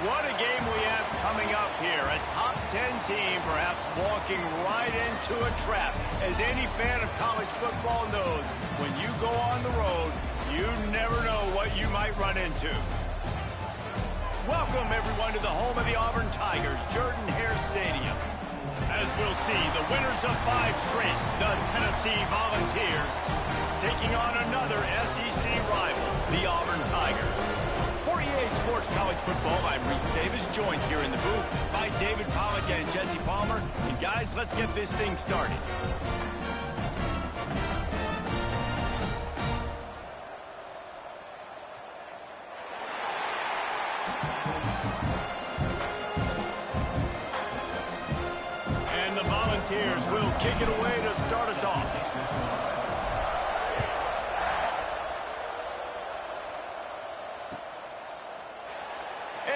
What a game we have coming up here. A top 10 team perhaps walking right into a trap. As any fan of college football knows, when you go on the road, you never know what you might run into. Welcome, everyone, to the home of the Auburn Tigers, Jordan-Hare Stadium. As we'll see, the winners of 5 straight, the Tennessee Volunteers, taking on another SEC rival, the Auburn Tigers. For EA Sports College Football, I'm Reese Davis, joined here in the booth by David Pollack and Jesse Palmer. And guys, let's get this thing started. And the Volunteers will kick it away to start us off.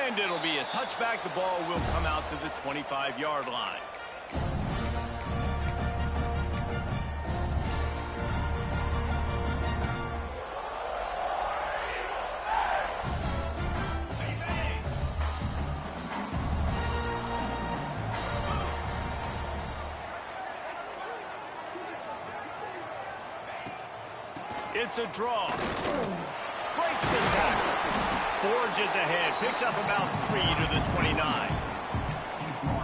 And it'll be a touchback. The ball will come out to the 25-yard line. It's a draw. Breaks the tackle. Forges ahead. Picks up about 3 to the 29.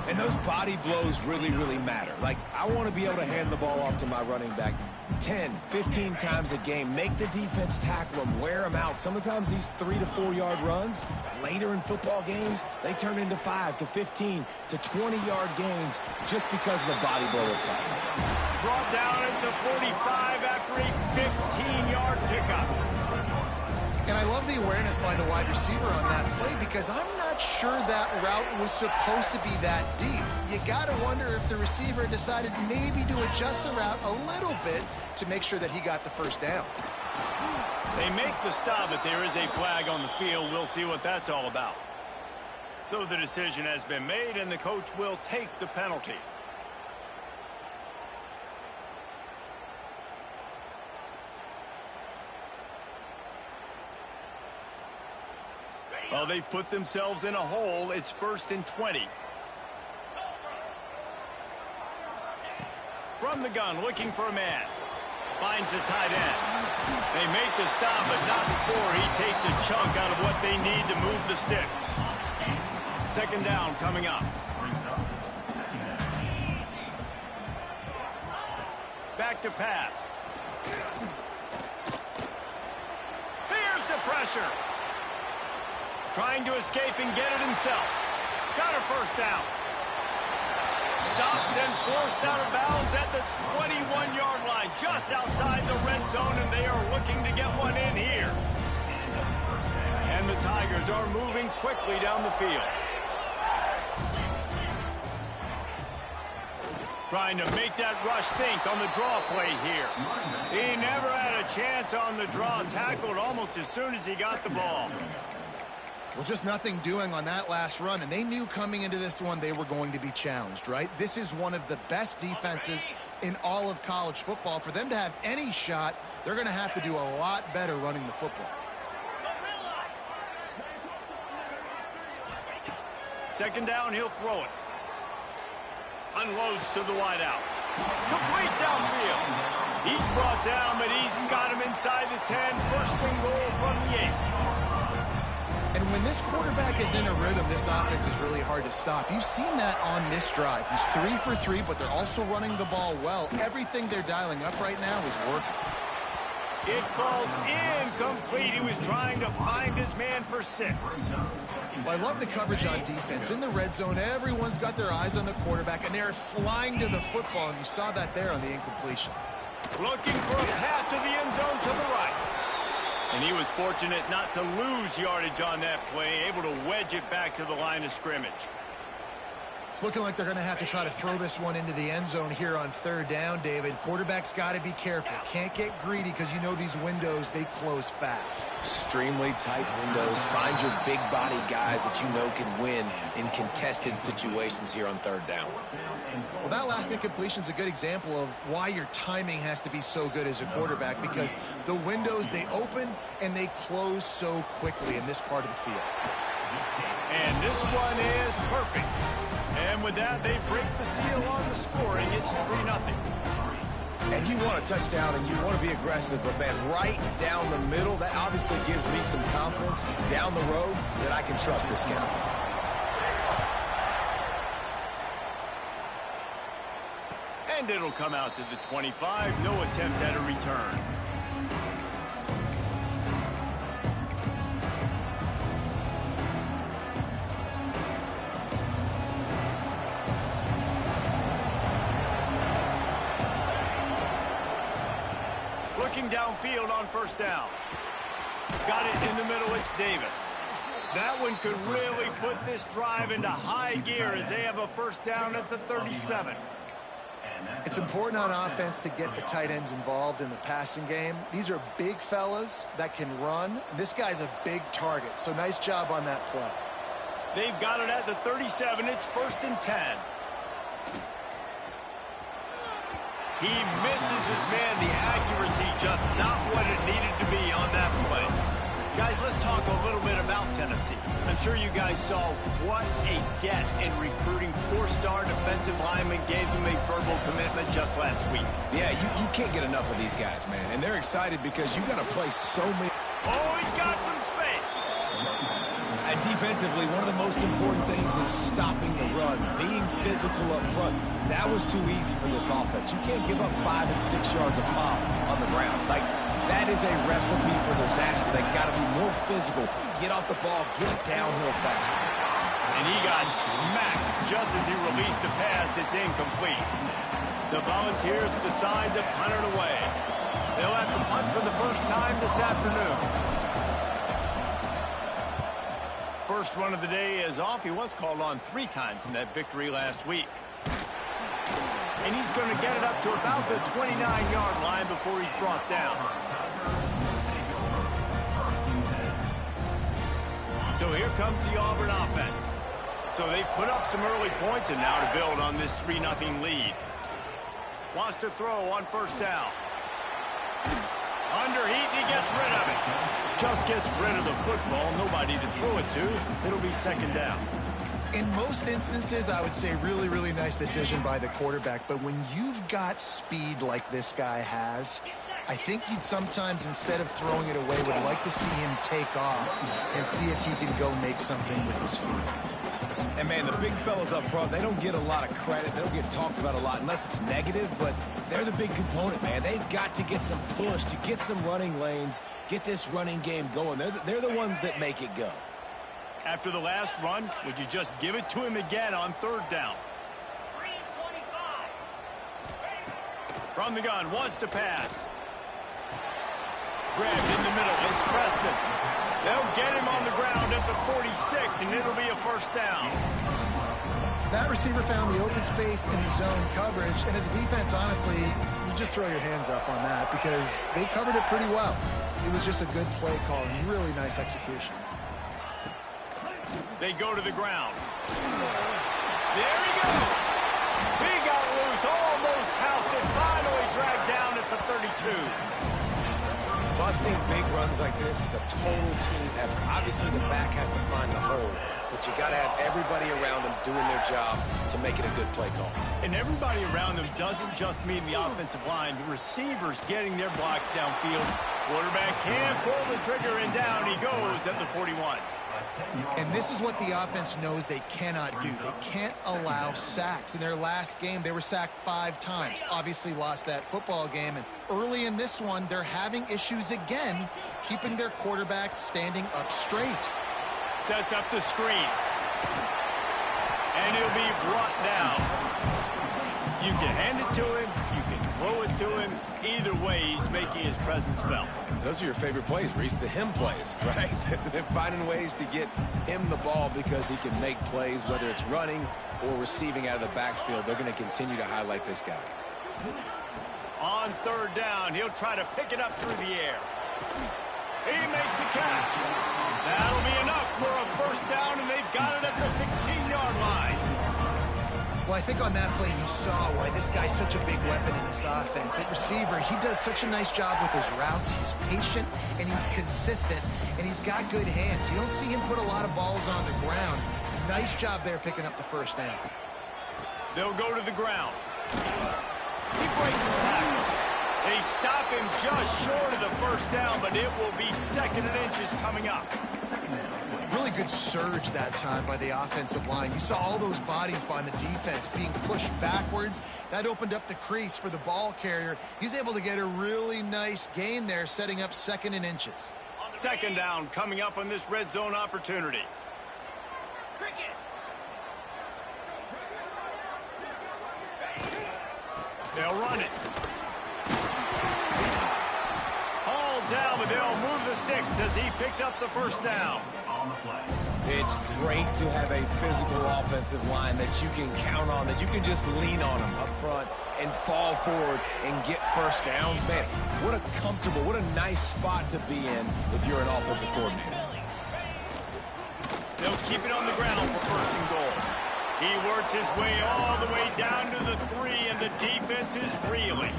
And those body blows really, really matter. Like, I want to be able to hand the ball off to my running back 10, 15 times a game. Make the defense tackle them, wear them out. Sometimes these 3 to 4 yard runs, later in football games, they turn into 5 to 15 to 20-yard gains just because of the body blow effect. Brought down at the 45 after a 15-yard pickup. And I love the awareness by the wide receiver on that play because I'm not sure that route was supposed to be that deep. You got to wonder if the receiver decided maybe to adjust the route a little bit to make sure that he got the first down. They make the stop, but there is a flag on the field. We'll see what that's all about. So the decision has been made, and the coach will take the penalty. Well, they've put themselves in a hole. It's 1st and 20. From the gun, looking for a man. Finds the tight end. They make the stop, but not before he takes a chunk out of what they need to move the sticks. 2nd down coming up. Back to pass. Here's the pressure. Trying to escape and get it himself. Got a first down. Stopped and forced out of bounds at the 21-yard line, just outside the red zone, and they are looking to get one in here. And the Tigers are moving quickly down the field. Trying to make that rush think on the draw play here. He never had a chance on the draw, tackled almost as soon as he got the ball. Well, just nothing doing on that last run, and they knew coming into this one they were going to be challenged, right? This is one of the best defenses in all of college football. For them to have any shot, they're going to have to do a lot better running the football. 2nd down, he'll throw it. Unloads to the wideout. Complete downfield. He's brought down, but he's got him inside the 10. 1st and goal from the 8. And when this quarterback is in a rhythm, this offense is really hard to stop. You've seen that on this drive. He's 3 for 3, but they're also running the ball well. Everything they're dialing up right now is working. It falls incomplete. He was trying to find his man for 6. Well, I love the coverage on defense. In the red zone, everyone's got their eyes on the quarterback, and they're flying to the football, and you saw that there on the incompletion. Looking for a path to the end zone to the right. And he was fortunate not to lose yardage on that play, able to wedge it back to the line of scrimmage. It's looking like they're going to have to try to throw this one into the end zone here on 3rd down, David. Quarterback's got to be careful. Can't get greedy because you know these windows, they close fast. Extremely tight windows. Find your big body guys that you know can win in contested situations here on 3rd down. Well, that last incompletion is a good example of why your timing has to be so good as a quarterback, because the windows, they open and they close so quickly in this part of the field. And this one is perfect. And with that, they break the seal on the scoring. It's 3-0. And you want a touchdown and you want to be aggressive, but man, right down the middle, that obviously gives me some confidence down the road that I can trust this guy. And it'll come out to the 25. No attempt at a return. Looking downfield on first down. Got it in the middle. It's Davis. That one could really put this drive into high gear as they have a first down at the 37. It's important on offense to get the tight ends involved in the passing game. These are big fellas that can run. This guy's a big target, so nice job on that play. They've got it at the 37. It's 1st and 10. He misses his man. The accuracy just not what it needed to be on that play. Guys, let's talk a little bit about Tennessee. I'm sure you guys saw what a get in recruiting. 4-star defensive linemen gave them a verbal commitment just last week. Yeah, you can't get enough of these guys, man. And they're excited because you got to play so many. Oh, he's got some space. And defensively, one of the most important things is stopping the run, being physical up front. That was too easy for this offense. You can't give up 5 and 6 yards a pop on the ground. Like, that is a recipe for disaster. They've got to be more physical. Get off the ball, get downhill faster. And he got smacked just as he released the pass. It's incomplete. The Volunteers decide to punt it away. They'll have to punt for the first time this afternoon. First one of the day is off. He was called on 3 times in that victory last week. And he's going to get it up to about the 29-yard line before he's brought down. So here comes the Auburn offense. So they've put up some early points and now to build on this 3-0 lead. Wants to throw on first down. Under heat, and he gets rid of it. Just gets rid of the football. Nobody to throw it to. It'll be second down. In most instances, I would say really, really nice decision by the quarterback. But when you've got speed like this guy has, I think you'd sometimes, instead of throwing it away, would like to see him take off and see if he can go make something with his feet. And, man, the big fellas up front, they don't get a lot of credit. They don't get talked about a lot unless it's negative, but they're the big component, man. They've got to get some push, to get some running lanes, get this running game going. They're the ones that make it go. After the last run, would you just give it to him again on third down? From the gun, wants to pass. Grabbed in the middle, it's Preston. They'll get him on the ground at the 46, and it'll be a first down. That receiver found the open space in the zone coverage, and as a defense, honestly, you just throw your hands up on that because they covered it pretty well. It was just a good play call and really nice execution. They go to the ground. There he goes. He got loose, almost housed it, finally dragged down at the 32. Busting big runs like this is a total team effort. Obviously, the back has to find the hole, but you got to have everybody around them doing their job to make it a good play call. And everybody around them doesn't just mean the offensive line. The receivers getting their blocks downfield. Quarterback can't pull the trigger, and down he goes at the 41. And this is what the offense knows they cannot do. They can't allow sacks. In their last game, they were sacked 5 times. Obviously lost that football game. And early in this one, they're having issues again, keeping their quarterback standing up straight. Sets up the screen. And he'll be brought down. You can hand it to him. You can throw it to him. Either way, he's making his presence felt. Those are your favorite plays, Reese, the him plays, right? They're finding ways to get him the ball because he can make plays, whether it's running or receiving out of the backfield. They're going to continue to highlight this guy. On third down, he'll try to pick it up through the air. He makes a catch. That'll be enough for a first down, and they've got it at the 16-yard line. Well, I think on that play you saw why this guy's such a big weapon in this offense. At receiver, he does such a nice job with his routes. He's patient, and he's consistent, and he's got good hands. You don't see him put a lot of balls on the ground. Nice job there picking up the first down. They'll go to the ground. He breaks the tackle. They stop him just short of the first down, but it will be 2nd and inches coming up. Really good surge that time by the offensive line. You saw all those bodies by the defense being pushed backwards. That opened up the crease for the ball carrier. He's able to get a really nice gain there, setting up 2nd and inches. 2nd down coming up on this red zone opportunity. They'll run it. Hauled down, but they'll move the sticks as he picks up the first down. It's great to have a physical offensive line that you can count on, that you can just lean on them up front and fall forward and get first downs. Man, what a comfortable, what a nice spot to be in if you're an offensive coordinator. They'll keep it on the ground for 1st and goal. He works his way all the way down to the 3, and the defense is reeling.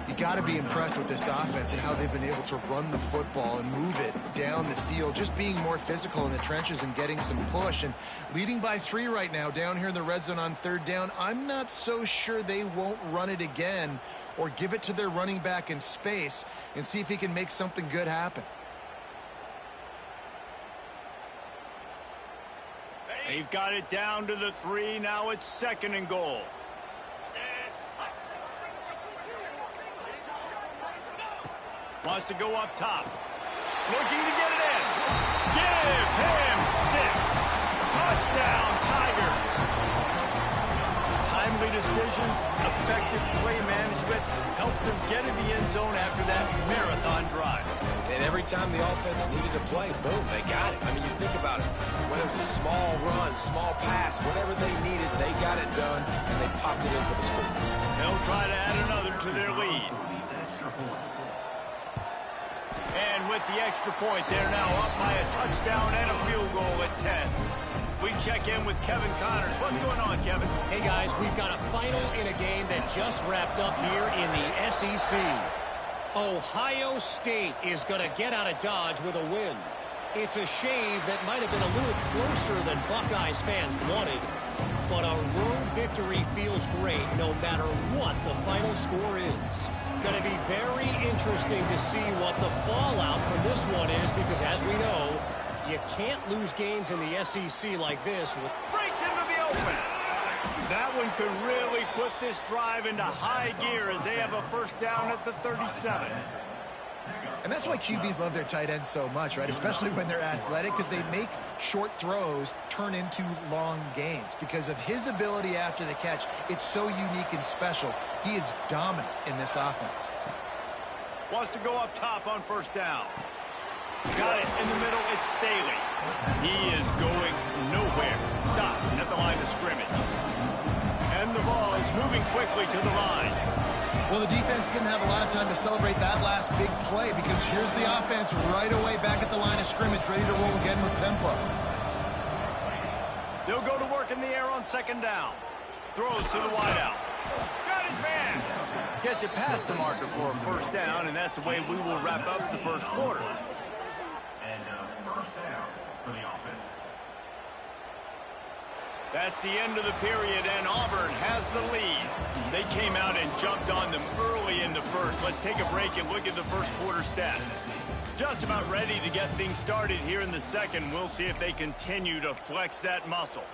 You got to be impressed with this offense and how they've been able to run the football and move it down the field, just being more physical in the trenches and getting some push. And leading by 3 right now down here in the red zone on 3rd down, I'm not so sure they won't run it again or give it to their running back in space and see if he can make something good happen. They've got it down to the 3. Now it's 2nd and goal. Wants to go up top. Looking to get it in. Give him 6. Touchdown, Tigers. Timely decisions, effective play management helps them get in the end zone after that marathon drive. And every time the offense needed to play, boom, they got it. I mean, you think about it. Whether it was a small run, small pass, whatever they needed, they got it done, and they popped it in for the score. They'll try to add another to their lead. And with the extra point, they're now up by a touchdown and a field goal at 10. We check in with Kevin Connors. What's going on, Kevin? Hey, guys, we've got a final in a game that just wrapped up here in the SEC. Ohio State is going to get out of Dodge with a win. It's a shave that might have been a little closer than Buckeyes fans wanted, but a road victory feels great no matter what the final score is. Going to be very interesting to see what the fallout from this one is, because as we know, you can't lose games in the SEC like this. Breaks into the open. That one could really put this drive into high gear as they have a first down at the 37. And that's why QBs love their tight ends so much, right? Especially when they're athletic, because they make short throws turn into long gains. Because of his ability after the catch, it's so unique and special. He is dominant in this offense. Wants to go up top on first down. Got it in the middle. It's Staley. He is going nowhere. Stop at the line of scrimmage. And the ball is moving quickly to the line. Well, the defense didn't have a lot of time to celebrate that last big play, because here's the offense right away back at the line of scrimmage, ready to roll again with tempo. They'll go to work in the air on 2nd down. Throws to the wideout. Got his man. Gets it past the marker for a first down, and that's the way we will wrap up the first quarter. First down for the offense. That's the end of the period, and Auburn has the lead. They came out and jumped on them early in the first. Let's take a break and look at the first quarter stats. Just about ready to get things started here in the second. We'll see if they continue to flex that muscle.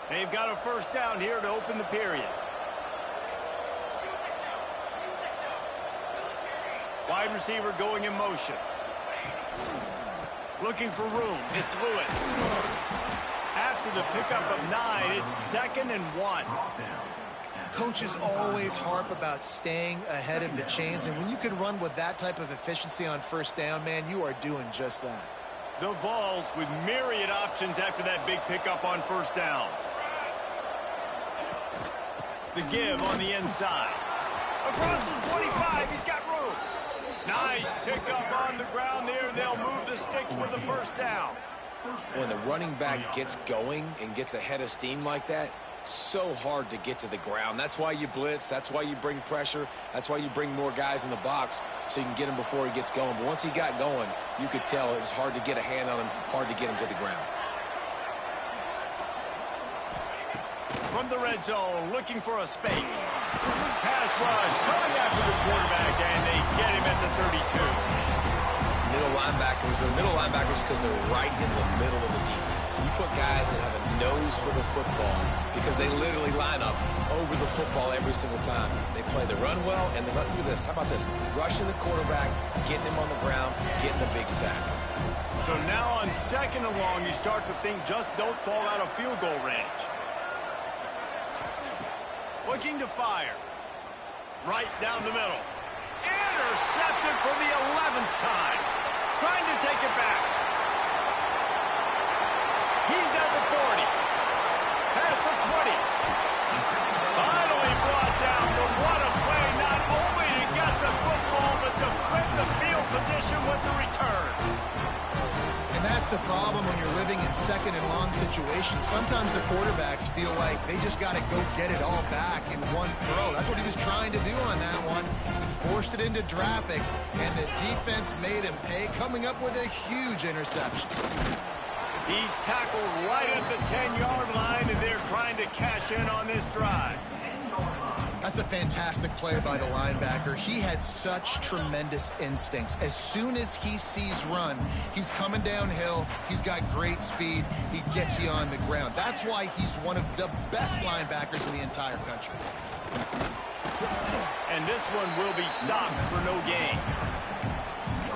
They've got a first down here to open the period. Wide receiver going in motion. Looking for room. It's Lewis. After the pickup of 9, it's 2nd and 1. Coaches always harp about staying ahead of the chains, and when you can run with that type of efficiency on first down, man, you are doing just that. The Vols with myriad options after that big pickup on first down. The give on the inside. Across the 25, he's got room. Nice pickup on the ground there, and they'll move the sticks with the first down. When the running back gets going and gets a head of steam like that, so hard to get to the ground. That's why you blitz. That's why you bring pressure. That's why you bring more guys in the box so you can get him before he gets going. But once he got going, you could tell it was hard to get a hand on him, hard to get him to the ground. From the red zone, looking for a space. Pass rush, coming after the quarterback, and they get him at the 32. Middle linebackers, they're middle linebackers because they're right in the middle of the defense. You put guys that have a nose for the football because they literally line up over the football every single time. They play the run well, and they look at this. How about this? Rushing the quarterback, getting him on the ground, getting the big sack. So now on 2nd and long, you start to think just don't fall out of field goal range. Looking to fire. Right down the middle. Intercepted for the 11th time. Trying to take it back. He's at the 40. Past the 20. Finally brought down, but what a play, not only to get the football, but to flip the field position with the return. And that's the problem when you're living in 2nd and long situations. Sometimes the quarterbacks feel like they just got to go get it all back in one throw. That's what he was trying to do on that one. He forced it into traffic, and the defense made him pay, coming up with a huge interception. He's tackled right at the 10-yard line, and they're trying to cash in on this drive. That's a fantastic play by the linebacker. He has such tremendous instincts. As soon as he sees run, he's coming downhill. He's got great speed. He gets you on the ground. That's why he's one of the best linebackers in the entire country. And this one will be stopped for no gain.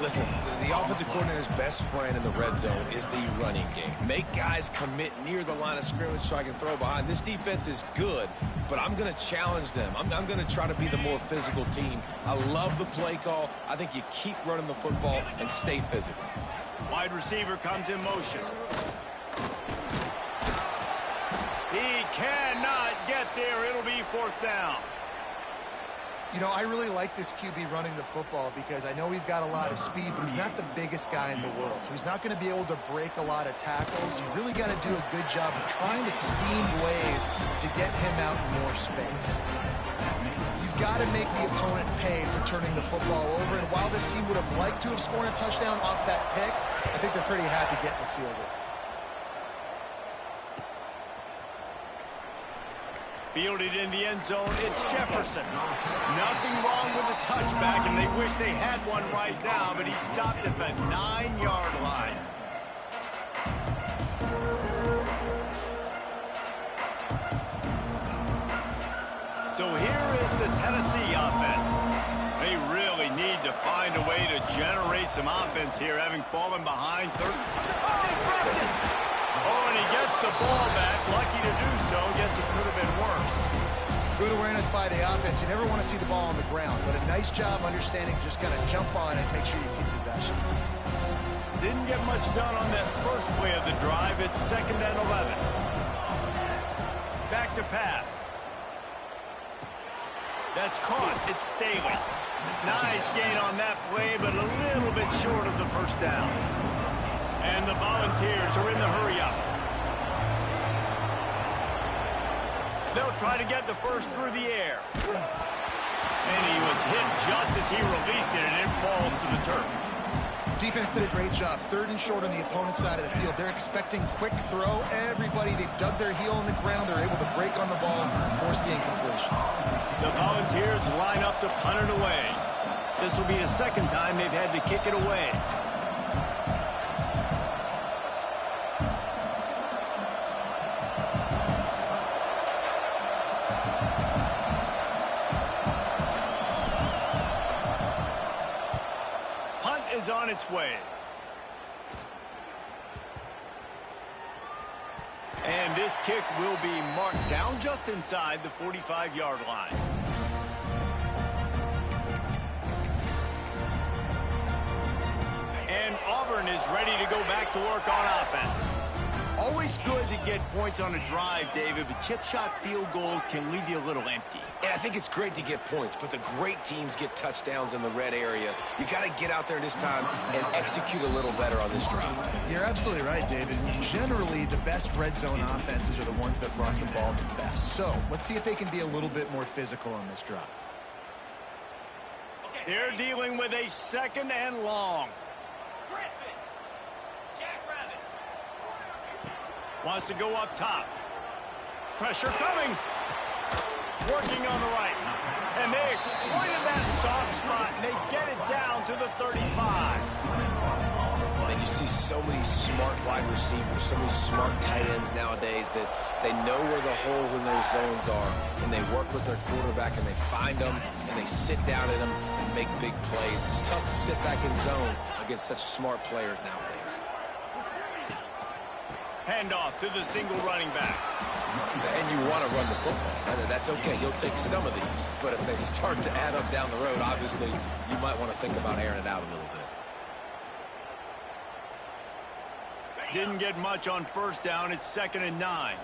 Listen, the offensive coordinator's best friend in the red zone is the running game. Make guys commit near the line of scrimmage so I can throw behind. This defense is good, but I'm going to challenge them. I'm going to try to be the more physical team. I love the play call. I think you keep running the football and stay physical. Wide receiver comes in motion. He cannot get there. It'll be 4th down. You know, I really like this QB running the football because I know he's got a lot of speed, but he's not the biggest guy in the world. So he's not going to be able to break a lot of tackles. You really got to do a good job of trying to scheme ways to get him out in more space. You've got to make the opponent pay for turning the football over. And while this team would have liked to have scored a touchdown off that pick, I think they're pretty happy getting the field goal. Fielded in the end zone, it's Jefferson. Nothing wrong with the touchback, and they wish they had one right now, but he stopped at the 9-yard line. So here is the Tennessee offense. They really need to find a way to generate some offense here, having fallen behind 13. Oh, he dropped it! Oh, and he gets the ball back. Lucky to do so. Guess it could have been worse. Good awareness by the offense. You never want to see the ball on the ground, but a nice job understanding just kind of jump on it, make sure you keep possession. Didn't get much done on that first play of the drive. It's 2nd and 11. Back to pass. That's caught. It's Staley. Nice gain on that play, but a little bit short of the first down. And the Volunteers are in the hurry-up. They'll try to get the first through the air. And he was hit just as he released it, and it falls to the turf. Defense did a great job. 3rd and short on the opponent's side of the field. They're expecting quick throw. Everybody, they dug their heel on the ground. They're able to break on the ball and force the incompletion. The Volunteers line up to punt it away. This will be the 2nd time they've had to kick it away. On its way. And this kick will be marked down just inside the 45-yard line. And Auburn is ready to go back to work on offense. Always good to get points on a drive, David, but chip shot field goals can leave you a little empty. And I think it's great to get points, but the great teams get touchdowns in the red area. You got to get out there this time and execute a little better on this drive. You're absolutely right, David. Generally, the best red zone offenses are the ones that run the ball the best. So let's see if they can be a little bit more physical on this drive. They're dealing with a 2nd and long. Wants to go up top. Pressure coming. Working on the right. And they exploited that soft spot, and they get it down to the 35. And you see so many smart wide receivers, so many smart tight ends nowadays that they know where the holes in their zones are, and they work with their quarterback, and they find them, and they sit down in them and make big plays. It's tough to sit back in zone against such smart players nowadays. Handoff to the single running back. And you want to run the football. That's okay. You'll take some of these. But if they start to add up down the road, obviously, you might want to think about airing it out a little bit. Didn't get much on 1st down. It's 2nd and 9.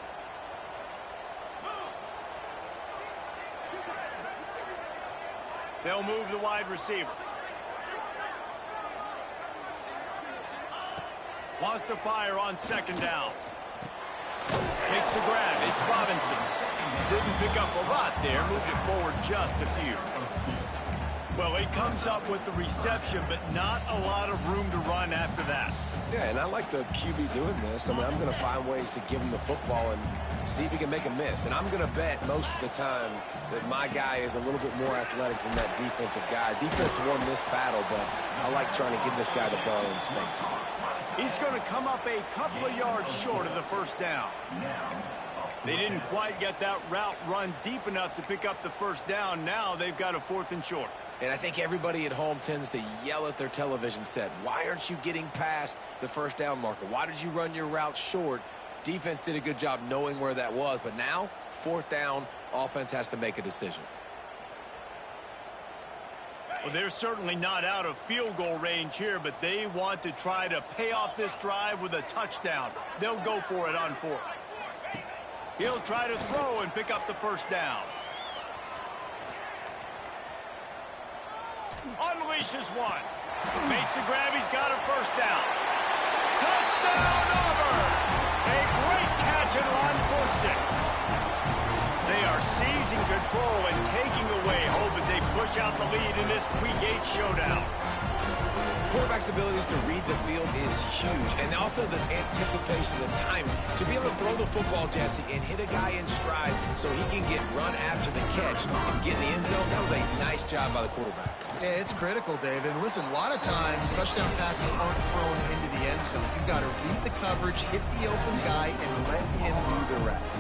They'll move the wide receiver. Wants to fire on 2nd down. Makes the grab. It's Robinson. Didn't pick up a lot there. Moved it forward just a few. Well, he comes up with the reception, but not a lot of room to run after that. Yeah, and I like the QB doing this. I mean, I'm going to find ways to give him the football and see if he can make a miss. And I'm going to bet most of the time that my guy is a little bit more athletic than that defensive guy. Defense won this battle, but I like trying to give this guy the ball in space. He's going to come up a couple of yards short of the 1st down. They didn't quite get that route run deep enough to pick up the 1st down. Now they've got a 4th and short. And I think everybody at home tends to yell at their television set. Why aren't you getting past the 1st down marker? Why did you run your route short? Defense did a good job knowing where that was. But now, 4th down, offense has to make a decision. Well, they're certainly not out of field goal range here, but they want to try to pay off this drive with a touchdown. They'll go for it on 4th. He'll try to throw and pick up the 1st down. Unleashes one. Makes the grab. He's got a 1st down. Touchdown, Auburn! A great catch and run for 6. They are seizing control and taking away hope as they push out the lead in this Week 8 showdown. Quarterback's abilities to read the field is huge, and also the anticipation, the timing. To be able to throw the football, Jesse, and hit a guy in stride so he can get run after the catch and get in the end zone, that was a nice job by the quarterback. Yeah, it's critical, David. Listen, a lot of times touchdown passes aren't thrown into the end zone. You've got to read the coverage, hit the open guy, and let him do the rest.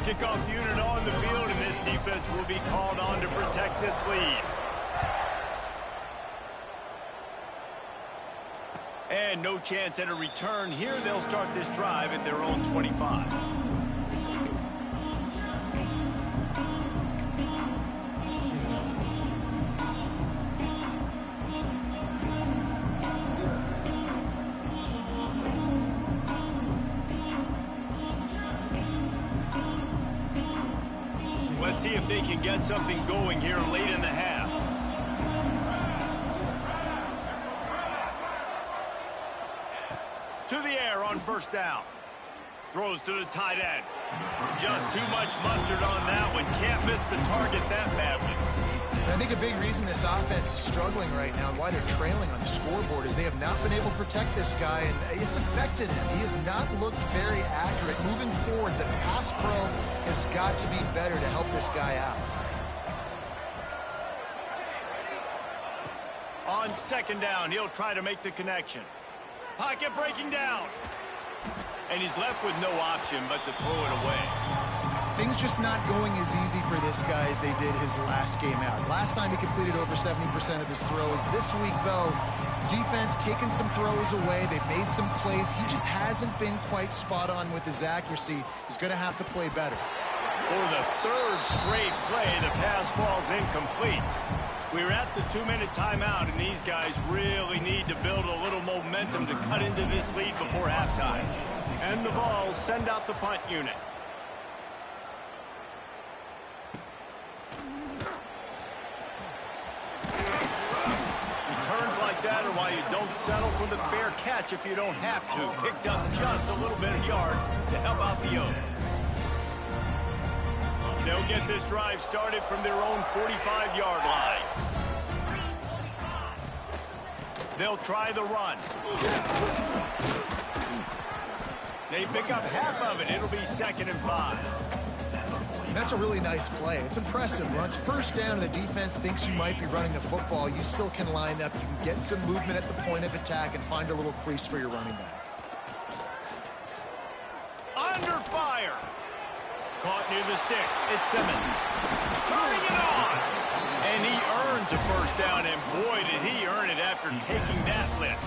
Kickoff unit on the field, and this defense will be called on to protect this lead. And no chance at a return here. They'll start this drive at their own 25. Let's see if they can get something going here late in the half. To the air on 1st down. Throws to the tight end. Just too much mustard on that one. Can't miss the target that badly. And I think a big reason this offense is struggling right now and why they're trailing on the scoreboard is they have not been able to protect this guy, and it's affected him. He has not looked very accurate. Moving forward, the pass pro has got to be better to help this guy out. On 2nd down, he'll try to make the connection. Pocket breaking down. And he's left with no option but to throw it away. Things just not going as easy for this guy as they did his last game out. Last time he completed over 70% of his throws. This week, though, defense taking some throws away. They've made some plays. He just hasn't been quite spot on with his accuracy. He's going to have to play better. For the third straight play, the pass falls incomplete. We're at the 2-minute timeout, and these guys really need to build a little momentum to cut into this lead before halftime. And the Vols send out the punt unit. Returns like that are why you don't settle for the fair catch if you don't have to. Picks up just a little bit of yards to help out the Oak. They'll get this drive started from their own 45-yard line. They'll try the run. They pick up half of it. It'll be 2nd and 5. That's a really nice play. It's impressive. When it's first down and the defense thinks you might be running the football, you still can line up. You can get some movement at the point of attack and find a little crease for your running back. Under fire. Caught near the sticks. It's Simmons. Turning it on. And he earns a first down, and boy, did he earn it after taking that lift.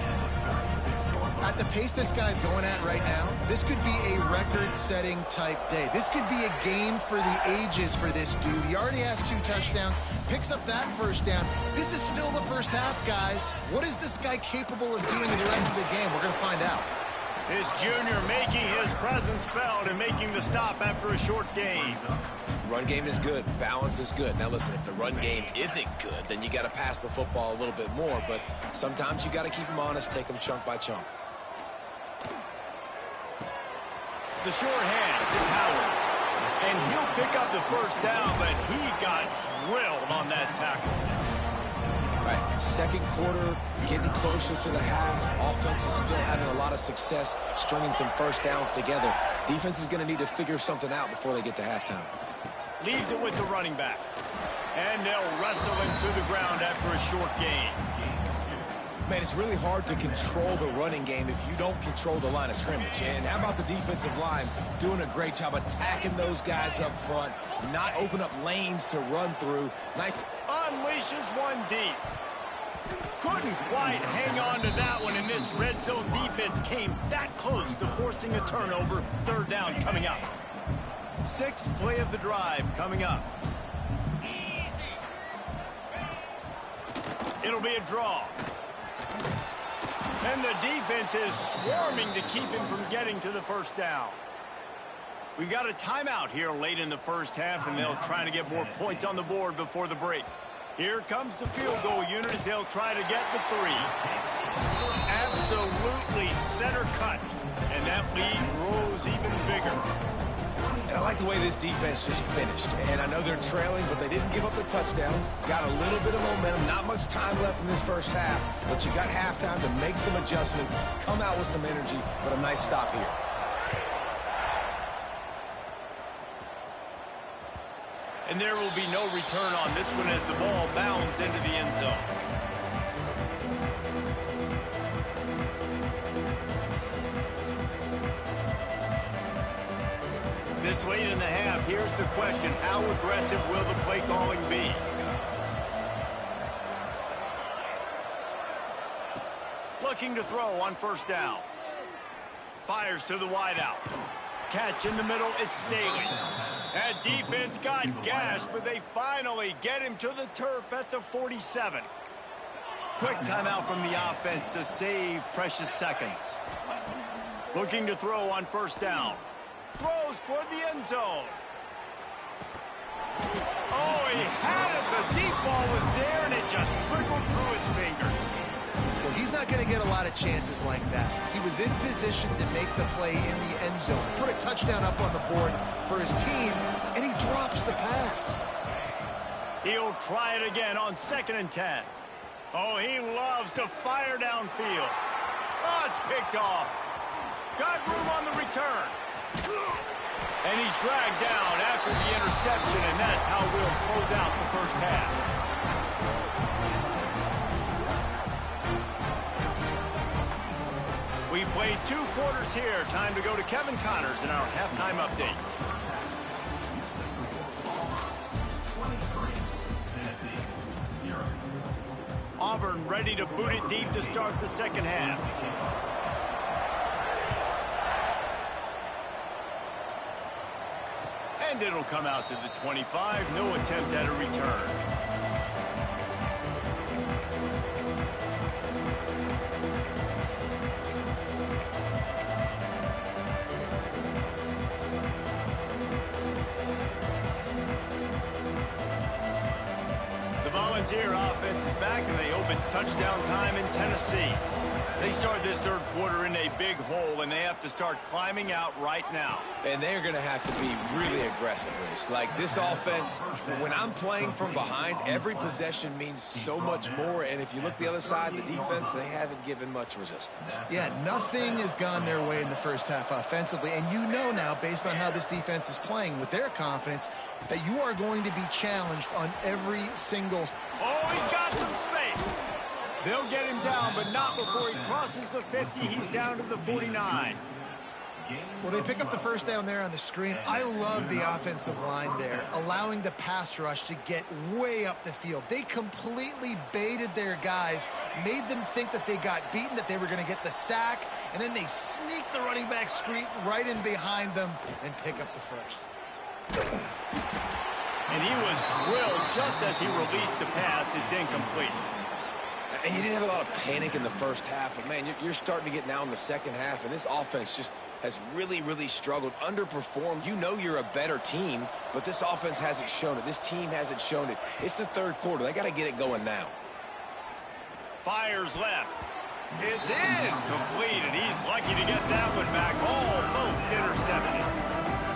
At the pace this guy's going at right now, this could be a record-setting type day. This could be a game for the ages for this dude. He already has 2 touchdowns, picks up that first down. This is still the first half, guys. What is this guy capable of doing in the rest of the game? We're going to find out. This junior making his presence felt and making the stop after a short gain. Run game is good. Balance is good. Now, listen, if the run game isn't good, then you got to pass the football a little bit more. But sometimes you got to keep them honest, take them chunk by chunk. The short hand is Howard. And he'll pick up the first down, but he got drilled on that tackle. Right, second quarter, getting closer to the half. Offense is still having a lot of success stringing some first downs together. Defense is going to need to figure something out before they get to halftime. Leaves it with the running back. And they'll wrestle him to the ground after a short gain. Man, it's really hard to control the running game if you don't control the line of scrimmage. And how about the defensive line doing a great job attacking those guys up front, not open up lanes to run through. Nice. Unleashes one deep. Couldn't quite hang on to that one, and this red zone defense came that close to forcing a turnover. 3rd down coming up. 6th play of the drive coming up. It'll be a draw. And the defense is swarming to keep him from getting to the first down. We got a timeout here late in the first half, and they'll try to get more points on the board before the break. Here comes the field goal unit as they'll try to get the 3. Absolutely center cut. And that lead grows even bigger. And I like the way this defense just finished. And I know they're trailing, but they didn't give up the touchdown. Got a little bit of momentum. Not much time left in this first half. But you got halftime to make some adjustments, come out with some energy, but a nice stop here. And there will be no return on this one as the ball bounds into the end zone. This late in the half, here's the question: how aggressive will the play calling be? Looking to throw on first down. Fires to the wideout. Catch in the middle, it's Staley. That defense got gashed, but they finally get him to the turf at the 47. Quick timeout from the offense to save precious seconds. Looking to throw on first down. Throws toward the end zone. Oh, he had it. The deep ball was there, and it just trickled through his fingers. Well, he's not going to get a lot of chances like that. He was in position to make the play in the end zone, put a touchdown up on the board for his team, and he drops the pass. He'll try it again on 2nd and 10. Oh, he loves to fire downfield. Oh, it's picked off. Got room on the return. And he's dragged down after the interception, and that's how we'll close out the first half. We've played 2 quarters here. Time to go to Kevin Connors in our halftime update. Auburn ready to boot it deep to start the second half. And And it'll come out to the 25. No attempt at a return. The Volunteer offense is back, and they hope it's touchdown time in Tennessee. They start this third quarter in a big hole, and they have to start climbing out right now. And they're going to have to be really aggressive. Like this offense, when I'm playing from behind, every possession means so much more. And if you look the other side, the defense, they haven't given much resistance. Yeah, nothing has gone their way in the first half offensively. And you know now, based on how this defense is playing with their confidence, that you are going to be challenged on every single... Oh, he's got some space. They'll get him down, but not before he crosses the 50. He's down to the 49. Well, they pick up the first down there on the screen. I love the offensive line there, allowing the pass rush to get way up the field. They completely baited their guys, made them think that they got beaten, that they were going to get the sack, and then they sneak the running back screen right in behind them and pick up the first. And he was drilled just as he released the pass. It's incomplete. And you didn't have a lot of panic in the first half, but, man, you're starting to get now in the second half, and this offense just has really, really struggled, underperformed. You know you're a better team, but this offense hasn't shown it. This team hasn't shown it. It's the third quarter. They got to get it going now. Fires left. It's incomplete, and he's lucky to get that one back. Almost intercepted.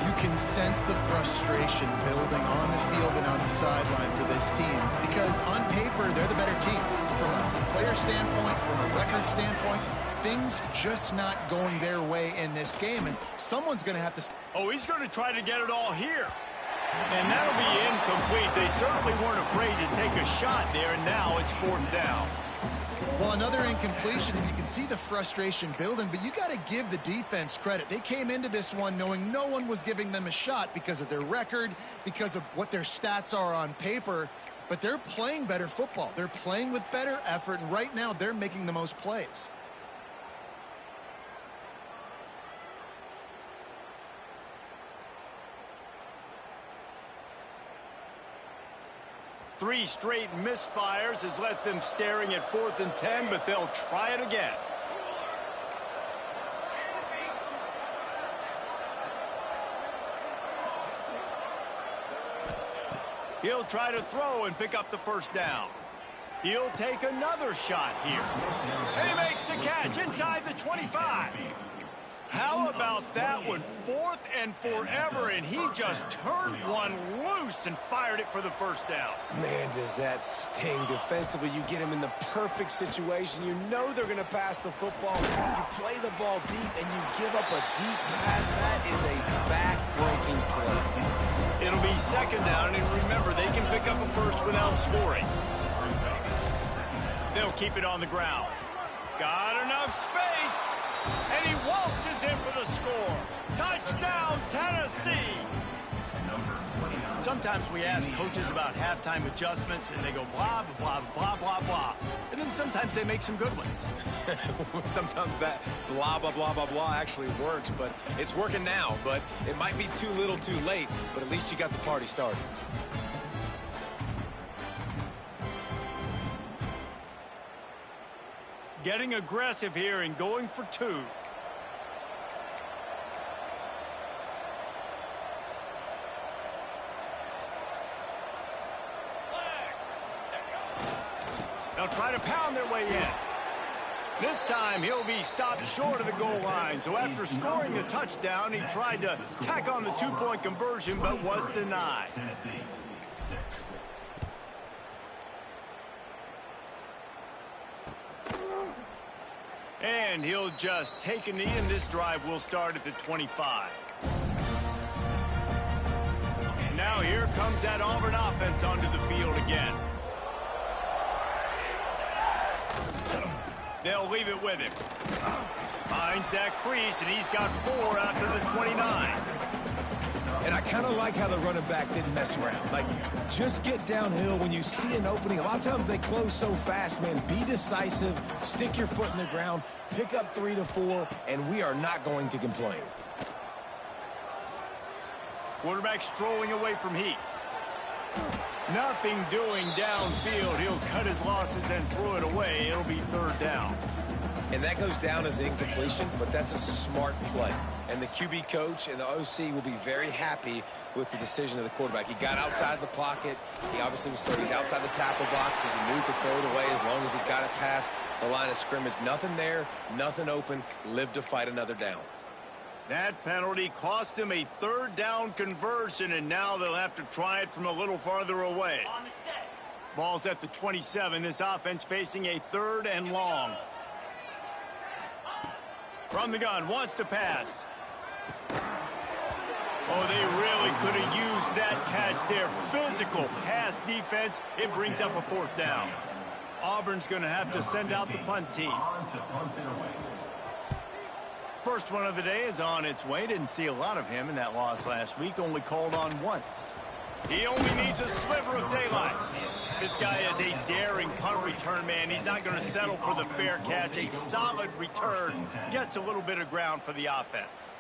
You can sense the frustration building on the field and on the sideline for this team because on paper, they're the better team. From a player standpoint, from a record standpoint, things just not going their way in this game, and someone's going to have to... Oh, he's going to try to get it all here. And that'll be incomplete. They certainly weren't afraid to take a shot there, and now it's fourth down. Well, another incompletion, and you can see the frustration building, but you got to give the defense credit. They came into this one knowing no one was giving them a shot because of their record, because of what their stats are on paper, but they're playing better football. They're playing with better effort, and right now they're making the most plays. Three straight misfires has left them staring at 4th and 10, but they'll try it again. He'll try to throw and pick up the first down. He'll take another shot here. And he makes the catch inside the 25. How about that one? 4th and forever, and he just turned one loose and fired it for the first down. Man, does that sting. Defensively, you get him in the perfect situation. You know they're going to pass the football. You play the ball deep, and you give up a deep pass. That is a back-breaking play. It'll be second down, and remember, they can pick up a first without scoring. They'll keep it on the ground. Got enough space. And he waltzes in for the score. Touchdown, Tennessee. Sometimes we ask coaches about halftime adjustments, and they go blah, blah, blah, blah, blah. And then sometimes they make some good ones. Sometimes that blah, blah, blah, blah, blah actually works, but it's working now. But it might be too little too late, but at least you got the party started. Getting aggressive here and going for two. They'll try to pound their way in. This time he'll be stopped short of the goal line. So after scoring a touchdown, he tried to tack on the two-point conversion but was denied. And he'll just take a knee, and this drive will start at the 25. Now here comes that Auburn offense onto the field again. They'll leave it with him. Finds that crease, and he's got 4 out to the 29. And I kind of like how the running back didn't mess around. Like, just get downhill when you see an opening. A lot of times they close so fast, man. Be decisive, stick your foot in the ground, pick up 3 to 4, and we are not going to complain. Quarterback strolling away from heat. Nothing doing downfield. He'll cut his losses and throw it away. It'll be third down. And that goes down as incompletion, but that's a smart play. And the QB coach and the OC will be very happy with the decision of the quarterback. He got outside the pocket. He obviously was so he's outside the tackle boxes. He knew he could throw it away as long as he got it past the line of scrimmage. Nothing there, nothing open. Live to fight another down. That penalty cost him a third down conversion, and now they'll have to try it from a little farther away. Ball's at the 27. This offense facing a third and long. From the gun, wants to pass. Oh, they really could have used that catch there. Physical pass defense. It brings up a fourth down. Auburn's going to have to send out the punt team. First one of the day is on its way. Didn't see a lot of him in that loss last week. Only called on once. He only needs a sliver of daylight. This guy is a daring punt return man. He's not going to settle for the fair catch. A solid return. Gets a little bit of ground for the offense.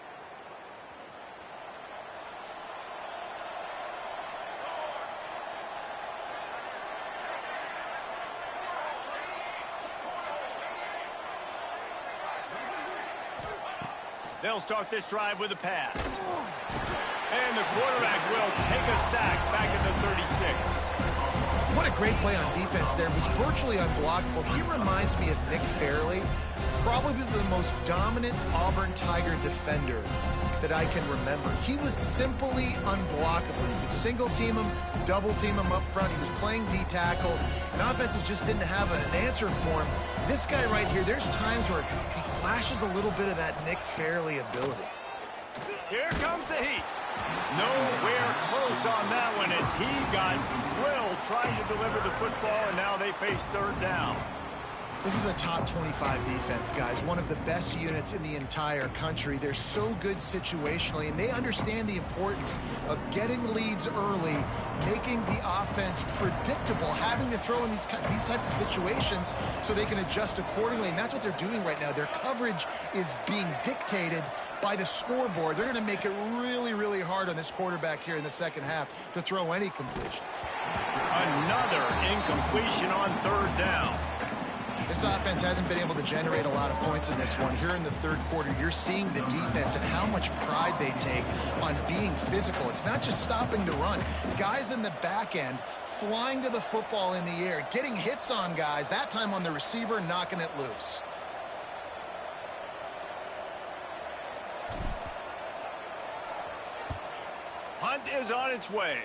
They'll start this drive with a pass. And the quarterback will take a sack back at the 36. What a great play on defense there. It was virtually unblockable. He reminds me of Nick Fairley, probably the most dominant Auburn Tiger defender that I can remember. He was simply unblockable. You could single team him, double team him up front. He was playing D-tackle, and offenses just didn't have an answer for him. This guy right here, there's times where he flashes a little bit of that Nick Fairley ability. Here comes the heat. Nowhere close on that one as he got drilled trying to deliver the football, and now they face third down. This is a top 25 defense, guys. One of the best units in the entire country. They're so good situationally, and they understand the importance of getting leads early, making the offense predictable, having to throw in these types of situations so they can adjust accordingly, and that's what they're doing right now. Their coverage is being dictated by the scoreboard. They're going to make it really, really hard on this quarterback here in the second half to throw any completions. Another incompletion on third down. This offense hasn't been able to generate a lot of points in this one. Here in the third quarter, you're seeing the defense and how much pride they take on being physical. It's not just stopping the run. Guys in the back end flying to the football in the air, getting hits on guys, that time on the receiver, knocking it loose. Hunt is on its way.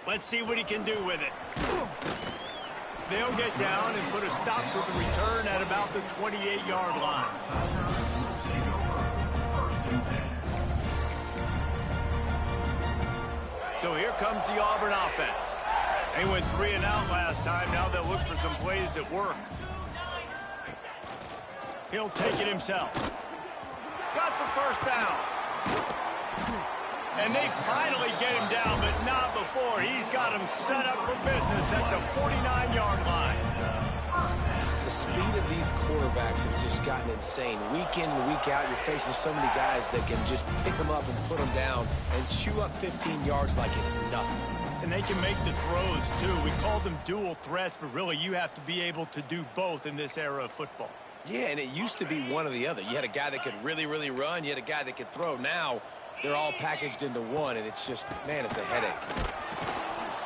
Let's see what he can do with it. They'll get down and put a stop to the return at about the 28-yard line. So here comes the Auburn offense. They went 3 and out last time. Now they'll look for some plays that work. He'll take it himself. Got the first down. And they finally get him down, but not before. He's got him set up for business at the 49-yard line. The speed of these quarterbacks have just gotten insane. Week in and week out, you're facing so many guys that can just pick them up and put them down and chew up 15 yards like it's nothing. And they can make the throws, too. We call them dual threats, but really you have to be able to do both in this era of football. Yeah, and it used to be one or the other. You had a guy that could really, really run. You had a guy that could throw. Now they're all packaged into one, and it's just, man, it's a headache.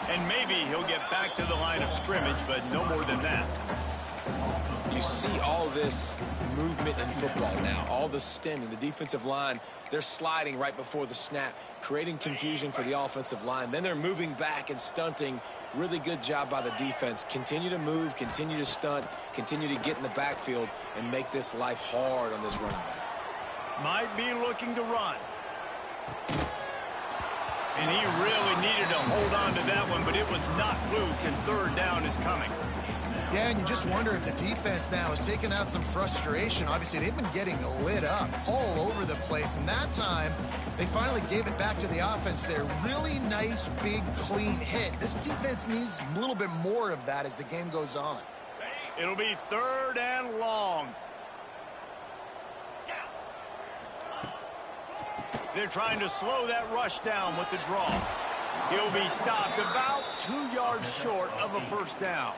And maybe he'll get back to the line of scrimmage, but no more than that. You see all this movement in football now, all the stemming, the defensive line, they're sliding right before the snap, creating confusion for the offensive line. Then they're moving back and stunting. Really good job by the defense. Continue to move, continue to stunt, continue to get in the backfield and make this life hard on this running back. Might be looking to run. And he really needed to hold on to that one, but it was not loose, and third down is coming. Yeah, and you just wonder if the defense now is taking out some frustration. Obviously, they've been getting lit up all over the place, and that time, they finally gave it back to the offense there. Really nice, big, clean hit. This defense needs a little bit more of that as the game goes on. It'll be third and long. They're trying to slow that rush down with the draw. He'll be stopped about 2 yards short of a first down.